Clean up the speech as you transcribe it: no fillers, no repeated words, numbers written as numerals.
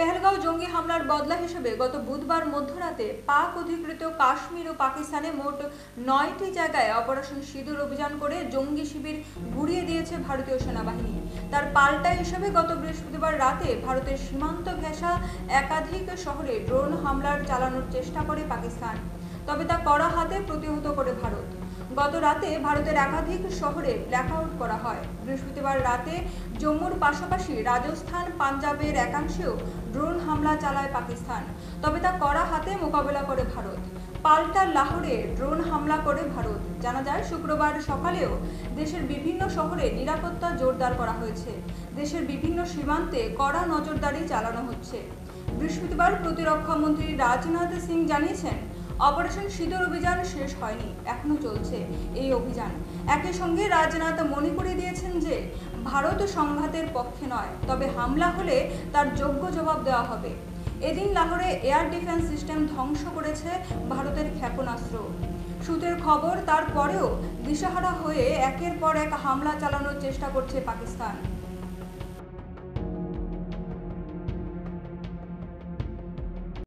পেহেলগাঁও জঙ্গি হামলার বদলা হিসেবে গত বুধবার মধ্যরাতে পাক অধিকৃত কাশ্মীর ও পাকিস্তানে মোট 9টি জায়গায় অপারেশন সিঁদুর অভিযান করে জঙ্গি শিবির গুড়িয়ে দিয়েছে ভারতীয় সেনাবাহিনী। তার পাল্টা হিসেবে গত বৃহস্পতিবার রাতে ভারতের সীমান্ত ঘেঁষা একাধিক শহরে ড্রোন হামলার চালানোর চেষ্টা করে পাকিস্তান, তবে তা কড়া হাতে প্রতিহত করে ভারত। গত রাতে ভারতের একাধিক শহরে ব্ল্যাকআউট করা হয়। বৃহস্পতিবার রাতে জম্মুর পাশাপাশি রাজস্থান, পাঞ্জাবের একাংশেও ড্রোন হামলা চালায় পাকিস্তান, তবে তা কড়া হাতে মোকাবেলা করে ভারত। পাল্টা লাহোরে ড্রোন হামলা করে ভারত। জানা যায়, শুক্রবার সকালেও দেশের বিভিন্ন শহরে নিরাপত্তা জোরদার করা হয়েছে। দেশের বিভিন্ন সীমান্তে কড়া নজরদারি চালানো হচ্ছে। বৃহস্পতিবার প্রতিরক্ষা মন্ত্রী রাজনাথ সিং জানিয়েছেন, অপারেশন সিঁদুর অভিযান শেষ হয়নি, এখনো চলছে এই অভিযান। একই সঙ্গে রাজনাথ মনে করিয়ে দিয়েছেন যে ভারত সংঘাতের পক্ষে নয়, তবে হামলা হলে তার যোগ্য জবাব দেওয়া হবে। এদিন লাহোরে এয়ার ডিফেন্স সিস্টেম ধ্বংস করেছে ভারতের ক্ষেপণাস্ত্র। সূত্রের খবর, তারপরেও দিশাহারা হয়ে একের পর এক হামলা চালানোর চেষ্টা করছে পাকিস্তান।